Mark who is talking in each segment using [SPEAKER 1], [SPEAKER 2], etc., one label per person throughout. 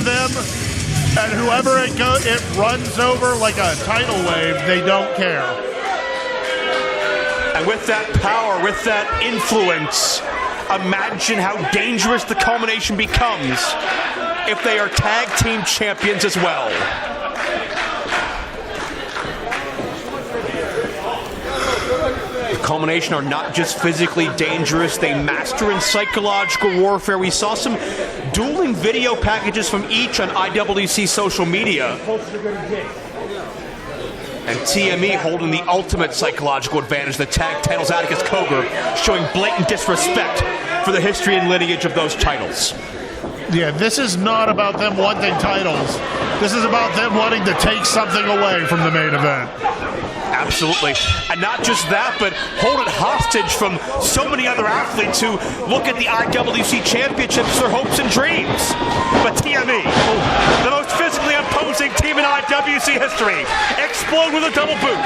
[SPEAKER 1] of them, and whoever it runs over like a tidal wave, they don't care.
[SPEAKER 2] And with that power, with that influence, imagine how dangerous the Culmination becomes if they are tag team champions as well. The Culmination are not just physically dangerous, they master in psychological warfare. We saw some dueling video packages from each on IWC social media. And TME holding the ultimate psychological advantage. The tag titles, Atticus Cogar showing blatant disrespect for the history and lineage of those titles.
[SPEAKER 1] Yeah, this is not about them wanting titles. This is about them wanting to take something away from the main event.
[SPEAKER 2] Absolutely. And not just that, but hold it hostage from so many other athletes who look at the IWC Championships for hopes and dreams. But TME, the most physically imposing team in IWC history, explode with a double boot.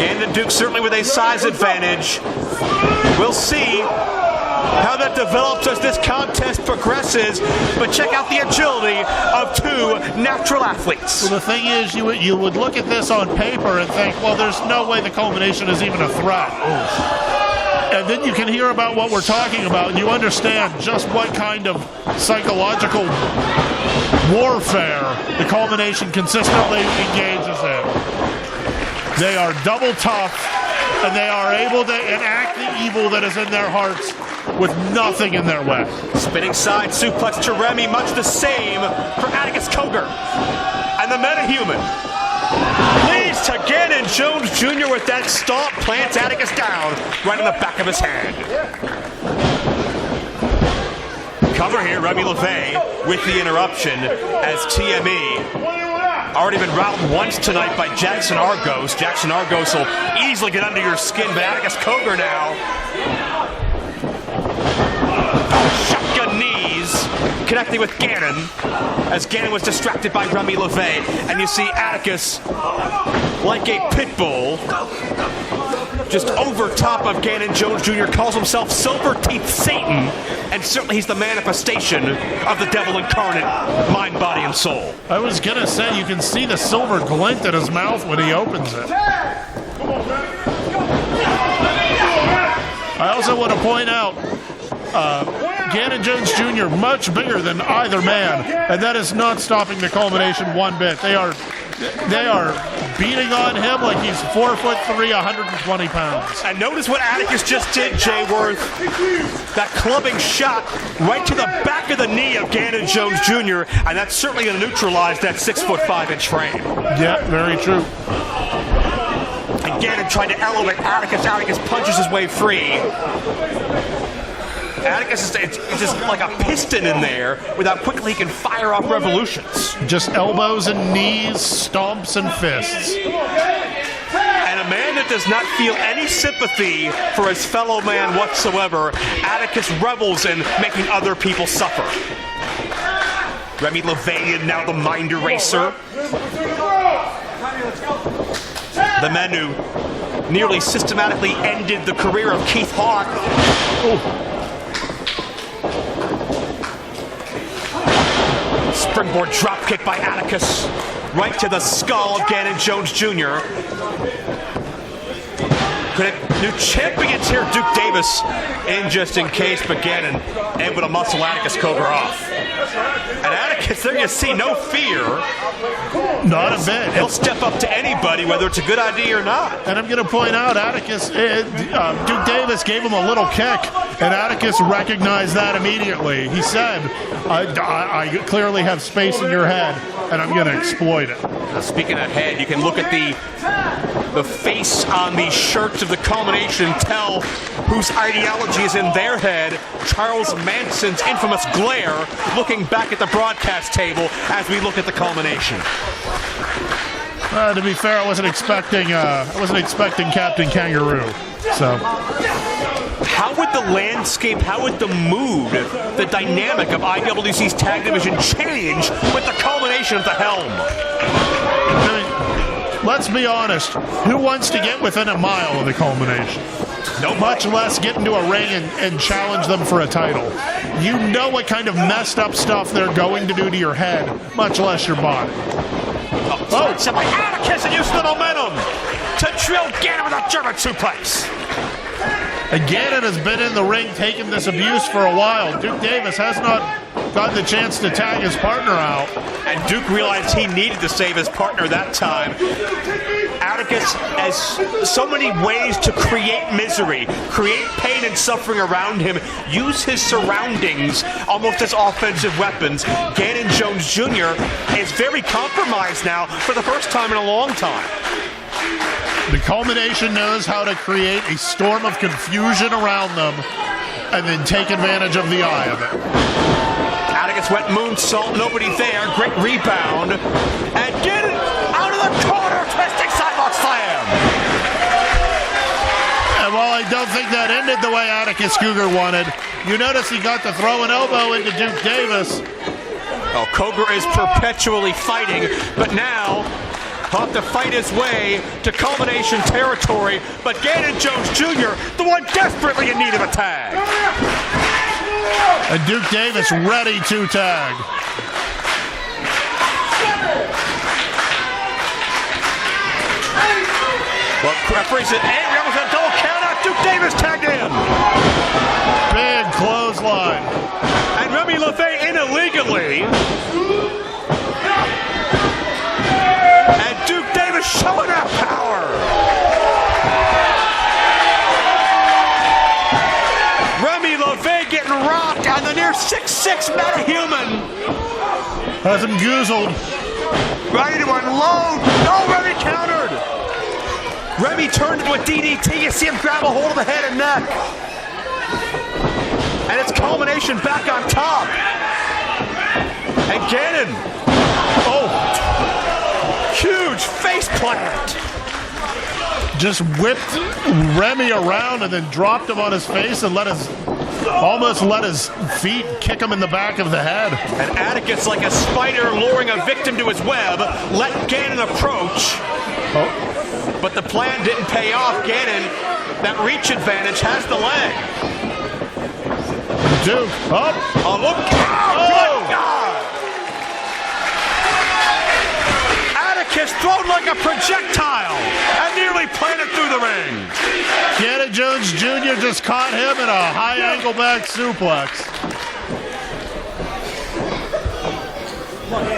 [SPEAKER 2] Ganon and Duke certainly with a size advantage. We'll see how that develops as this contest progresses, but check out the agility of two natural athletes.
[SPEAKER 1] Well, the thing is, you would look at this on paper and think, well, there's no way the Culmination is even a threat. And then you can hear about what we're talking about, and you understand just what kind of psychological warfare the Culmination consistently engages in. They are double tough, and they are able to enact the evil that is in their hearts with nothing in their way.
[SPEAKER 2] Spinning side suplex to Remy, much the same for Atticus Cogar. And the metahuman leads to Ganon Jones Jr. with that stomp, plants Atticus down right in the back of his hand. Cover here, Remy Lavey with the interruption as TME already been routed once tonight by Jackson Argos. Jackson Argos will easily get under your skin, but Atticus Cogar now. Shotgun knees connecting with Ganon as Ganon was distracted by Remy Lavey. And you see Atticus, like a pit bull, just over top of Ganon Jones Jr., calls himself Silver Teeth Satan, and certainly he's the manifestation of the devil incarnate, mind, body, and soul.
[SPEAKER 1] I was gonna say, you can see the silver glint in his mouth when he opens it. I also want to point out, Ganon Jones Jr. much bigger than either man, and that is not stopping the Culmination one bit. They are beating on him like he's 4'3", 120 pounds.
[SPEAKER 2] And notice what Atticus just did, Jay Worth. That clubbing shot right to the back of the knee of Ganon Jones Jr., and that's certainly going to neutralize that 6'5" frame.
[SPEAKER 1] Yeah, very true.
[SPEAKER 2] And Ganon tried to elevate Atticus. Atticus punches his way free. Atticus is just like a piston in there with how quickly he can fire off revolutions.
[SPEAKER 1] Just elbows and knees, stomps and fists.
[SPEAKER 2] And a man that does not feel any sympathy for his fellow man whatsoever, Atticus revels in making other people suffer. Remy Lavey, now the mind eraser. The man who nearly systematically ended the career of Keith Hart. Ooh. Springboard dropkick by Atticus, right to the skull of Ganon Jones Jr. New champions here, Duke Davis, in just in case, but Ganon able to muscle Atticus Cogar off. And Atticus, there you see, no fear.
[SPEAKER 1] Not a bit.
[SPEAKER 2] He'll step up to anybody, whether it's a good idea or not.
[SPEAKER 1] And I'm going to point out, Atticus, Duke Davis gave him a little kick, and Atticus recognized that immediately. He said, I clearly have space in your head, and I'm going to exploit it.
[SPEAKER 2] Now, speaking of head, you can look at the face on the shirts of the Culmination and tell whose ideology is in their head. Charles Manson's infamous glare, looking back at the broadcast table as we look at the Culmination.
[SPEAKER 1] To be fair, I wasn't expecting Captain Kangaroo. So,
[SPEAKER 2] how would the landscape, how would the mood, the dynamic of IWC's tag division change with the Culmination at the helm?
[SPEAKER 1] I mean, let's be honest. Who wants to get within a mile of the Culmination? much less get into a ring and challenge them for a title. You know what kind of messed up stuff they're going to do to your head, much less your body.
[SPEAKER 2] Set by Atticus and uses the momentum to drill Ganon with a German suplex.
[SPEAKER 1] And Ganon has been in the ring taking this abuse for a while. Duke Davis has not gotten the chance to tag his partner out.
[SPEAKER 2] And Duke realized he needed to save his partner that time. Atticus has so many ways to create misery, create pain and suffering around him, use his surroundings almost as offensive weapons. Ganon Jones Jr. is very compromised now for the first time in a long time.
[SPEAKER 1] The Culmination knows how to create a storm of confusion around them and then take advantage of the eye of it.
[SPEAKER 2] Atticus went moonsault, nobody there, great rebound, and get it out of the corner, twisting sidewalk slam.
[SPEAKER 1] And while I don't think that ended the way Atticus Cogar wanted, you notice he got to throw an elbow into Duke Davis.
[SPEAKER 2] Oh, Cogar is perpetually fighting, but now he'll have to fight his way to Culmination territory, but Ganon Jones Jr., the one desperately in need of a tag.
[SPEAKER 1] And Duke Davis ready to tag.
[SPEAKER 2] Well, referee said, hey, we almost had a double count out. Duke Davis tagged in.
[SPEAKER 1] Big clothesline.
[SPEAKER 2] And Remy Lavey in illegally. And Duke Davis showing that power. Remy Lavey getting rocked on the near 6'6" metahuman.
[SPEAKER 1] Has him goozled.
[SPEAKER 2] Ready to unload. No, Remy countered. Remy turned into a DDT. You see him grab a hold of the head and neck. And it's Culmination back on top. And Ganon. Oh. Huge face plant.
[SPEAKER 1] Just whipped Remy around and then dropped him on his face and almost let his feet kick him in the back of the head.
[SPEAKER 2] And Atticus, like a spider luring a victim to his web, let Ganon approach.
[SPEAKER 1] Oh.
[SPEAKER 2] But the plan didn't pay off. Ganon, that reach advantage, has the leg.
[SPEAKER 1] Duke, up.
[SPEAKER 2] Oh, look. Oh, good God. Atticus thrown like a projectile and nearly planted through the ring.
[SPEAKER 1] Ganon Jones Jr. just caught him in a high angle back suplex.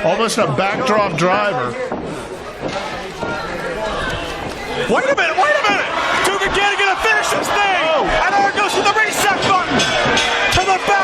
[SPEAKER 1] Almost a backdrop driver.
[SPEAKER 2] Wait a minute. Duke again gonna finish this thing.